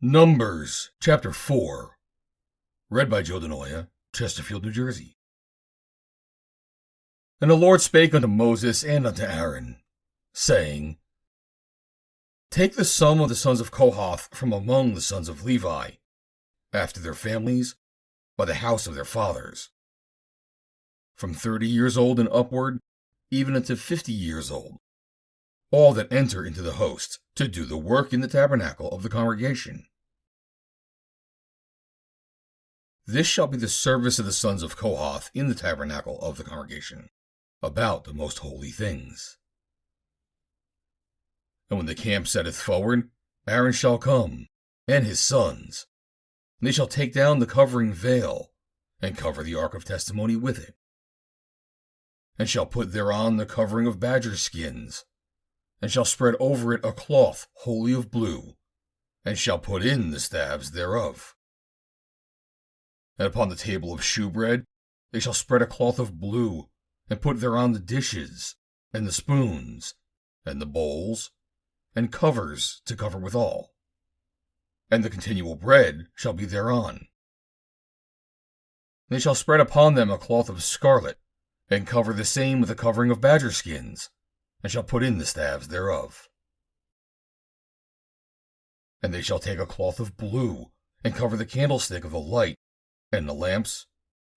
Numbers, chapter 4. Read by Joe DeNoia, Chesterfield, New Jersey. And the Lord spake unto Moses and unto Aaron, saying, Take the sum of the sons of Kohath from among the sons of Levi, after their families, by the house of their fathers, from 30 years old and upward, even unto 50 years old, all that enter into the host, to do the work in the tabernacle of the congregation. This shall be the service of the sons of Kohath in the tabernacle of the congregation, about the most holy things. And when the camp setteth forward, Aaron shall come, and his sons, and they shall take down the covering vail, and cover the ark of testimony with it, and shall put thereon the covering of badger skins, and shall spread over it a cloth wholly of blue, and shall put in the staves thereof. And upon the table of shewbread they shall spread a cloth of blue, and put thereon the dishes, and the spoons, and the bowls, and covers to cover withal. And the continual bread shall be thereon. And they shall spread upon them a cloth of scarlet, and cover the same with a covering of badger skins, and shall put in the staves thereof. And they shall take a cloth of blue, and cover the candlestick of the light, and the lamps,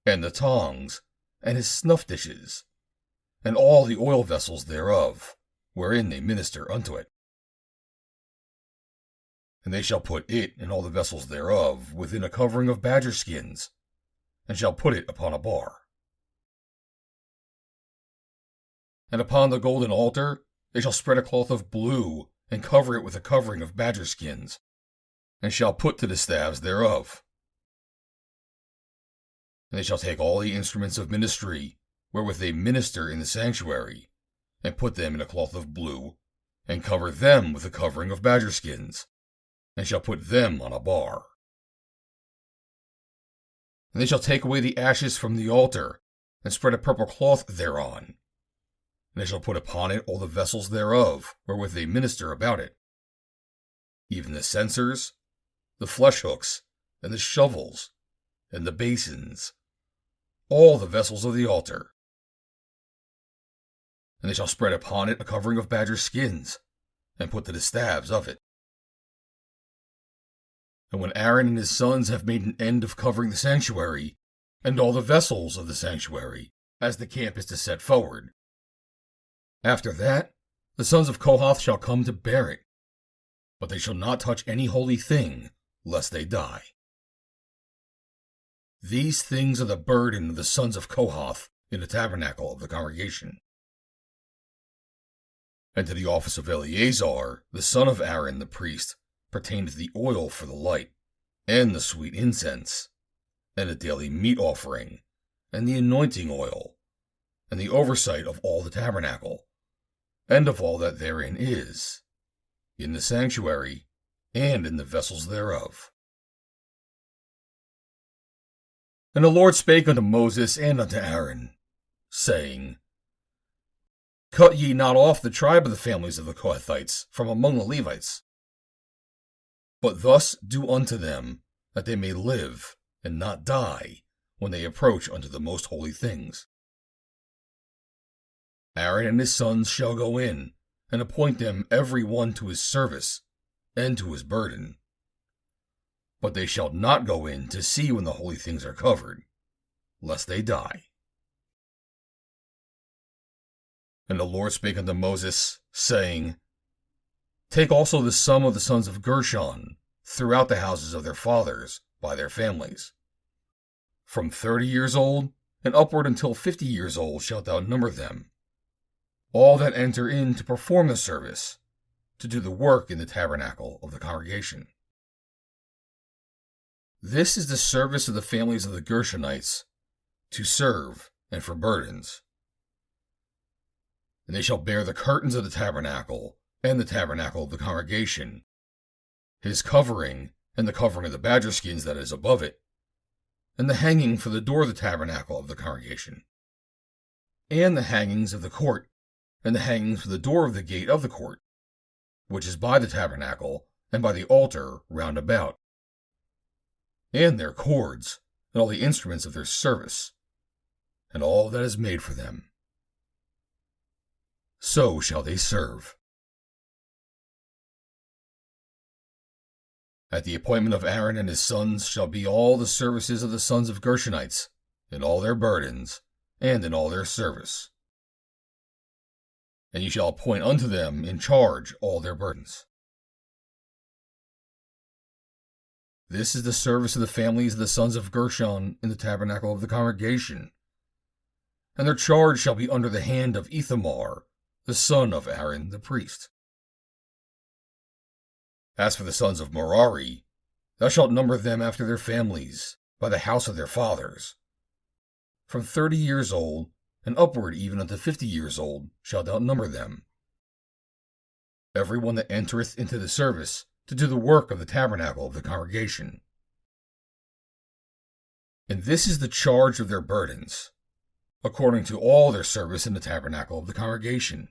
and the tongs, and his snuff dishes, and all the oil vessels thereof, wherein they minister unto it. And they shall put it and all the vessels thereof within a covering of badger skins, and shall put it upon a bar. And upon the golden altar they shall spread a cloth of blue, and cover it with a covering of badger skins, and shall put to the staves thereof. And they shall take all the instruments of ministry, wherewith they minister in the sanctuary, and put them in a cloth of blue, and cover them with a covering of badger skins, and shall put them on a bar. And they shall take away the ashes from the altar, and spread a purple cloth thereon. And they shall put upon it all the vessels thereof, wherewith they minister about it, even the censers, the flesh hooks, and the shovels, and the basins, all the vessels of the altar. And they shall spread upon it a covering of badger skins, and put to the staves of it. And when Aaron and his sons have made an end of covering the sanctuary, and all the vessels of the sanctuary, as the camp is to set forward, after that the sons of Kohath shall come to bear it, but they shall not touch any holy thing, lest they die. These things are the burden of the sons of Kohath in the tabernacle of the congregation. And to the office of Eleazar, the son of Aaron the priest, pertaineth the oil for the light, and the sweet incense, and the daily meat offering, and the anointing oil, and the oversight of all the tabernacle, and of all that therein is, in the sanctuary, and in the vessels thereof. And the Lord spake unto Moses and unto Aaron, saying, Cut ye not off the tribe of the families of the Kohathites from among the Levites, but thus do unto them, that they may live and not die when they approach unto the most holy things. Aaron and his sons shall go in, and appoint them every one to his service, and to his burden. But they shall not go in to see when the holy things are covered, lest they die. And the Lord spake unto Moses, saying, Take also the sum of the sons of Gershon, throughout the houses of their fathers, by their families. From 30 years old, and upward until 50 years old shalt thou number them, all that enter in to perform the service, to do the work in the tabernacle of the congregation. This is the service of the families of the Gershonites, to serve and for burdens. And they shall bear the curtains of the tabernacle, and the tabernacle of the congregation, his covering, and the covering of the badger skins that is above it, and the hanging for the door of the tabernacle of the congregation, and the hangings of the court, and the hangings for the door of the gate of the court, which is by the tabernacle, and by the altar round about, and their cords, and all the instruments of their service, and all that is made for them. So shall they serve. At the appointment of Aaron and his sons shall be all the services of the sons of Gershonites, in all their burdens, and in all their service. And ye shall appoint unto them in charge all their burdens. This is the service of the families of the sons of Gershon in the tabernacle of the congregation. And their charge shall be under the hand of Ithamar, the son of Aaron the priest. As for the sons of Merari, thou shalt number them after their families, by the house of their fathers. From 30 years old, and upward even unto 50 years old, shalt thou number them. Every one that entereth into the service to do the work of the tabernacle of the congregation. And this is the charge of their burdens, according to all their service in the tabernacle of the congregation.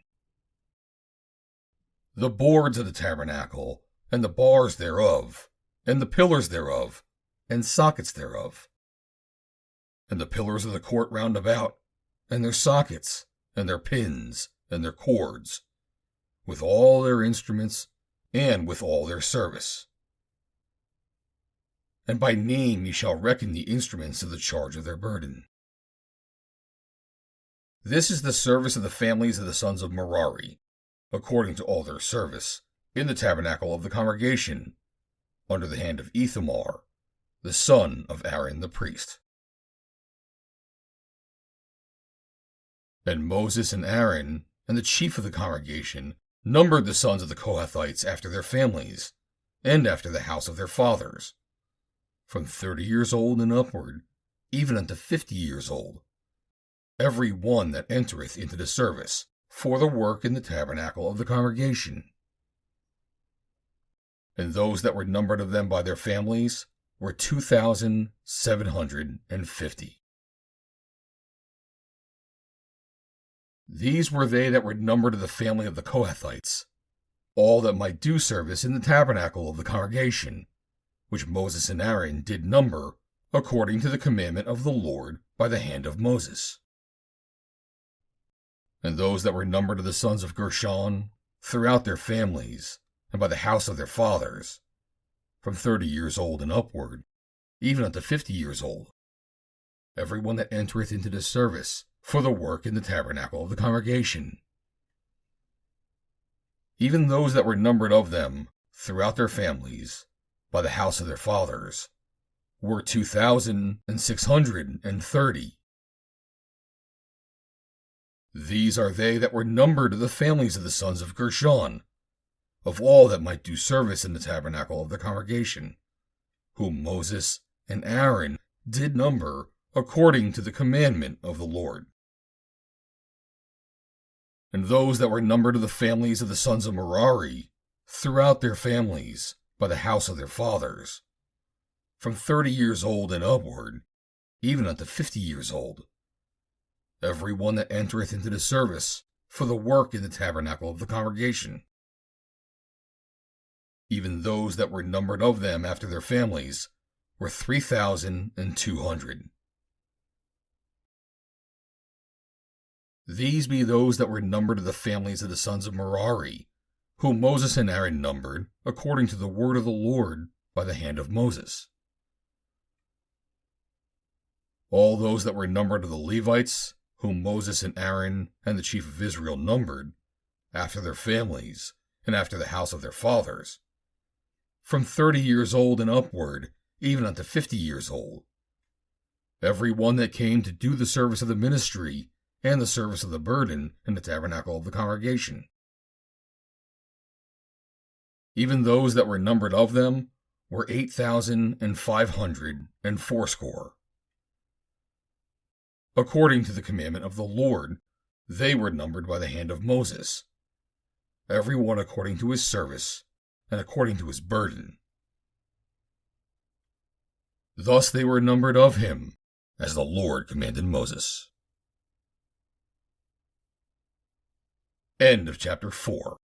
The boards of the tabernacle, and the bars thereof, and the pillars thereof, and sockets thereof, and the pillars of the court round about, and their sockets, and their pins, and their cords, with all their instruments, and with all their service. And by name ye shall reckon the instruments of the charge of their burden. This is the service of the families of the sons of Merari, according to all their service, in the tabernacle of the congregation, under the hand of Ithamar, the son of Aaron the priest. And Moses and Aaron, and the chief of the congregation, numbered the sons of the Kohathites after their families, and after the house of their fathers, from 30 years old and upward, even unto 50 years old, every one that entereth into the service, for the work in the tabernacle of the congregation. And those that were numbered of them by their families were 2,750. These were they that were numbered of the family of the Kohathites, all that might do service in the tabernacle of the congregation, which Moses and Aaron did number, according to the commandment of the Lord by the hand of Moses. And those that were numbered of the sons of Gershon, throughout their families, and by the house of their fathers, from 30 years old and upward, even unto 50 years old, every one that entereth into the service, for the work in the tabernacle of the congregation. Even those that were numbered of them, throughout their families, by the house of their fathers, were 2,630. These are they that were numbered of the families of the sons of Gershon, of all that might do service in the tabernacle of the congregation, whom Moses and Aaron did number according to the commandment of the Lord. And those that were numbered of the families of the sons of Merari, throughout their families, by the house of their fathers, from 30 years old and upward, even unto 50 years old, every one that entereth into the service, for the work in the tabernacle of the congregation. Even those that were numbered of them after their families were 3,200. These be those that were numbered of the families of the sons of Merari, whom Moses and Aaron numbered, according to the word of the Lord by the hand of Moses. All those that were numbered of the Levites, whom Moses and Aaron and the chief of Israel numbered, after their families, and after the house of their fathers, from 30 years old and upward, even unto 50 years old, every one that came to do the service of the ministry and the service of the burden in the tabernacle of the congregation. Even those that were numbered of them were 8,580. According to the commandment of the Lord, they were numbered by the hand of Moses, every one according to his service and according to his burden. Thus they were numbered of him, as the Lord commanded Moses. End of chapter 4.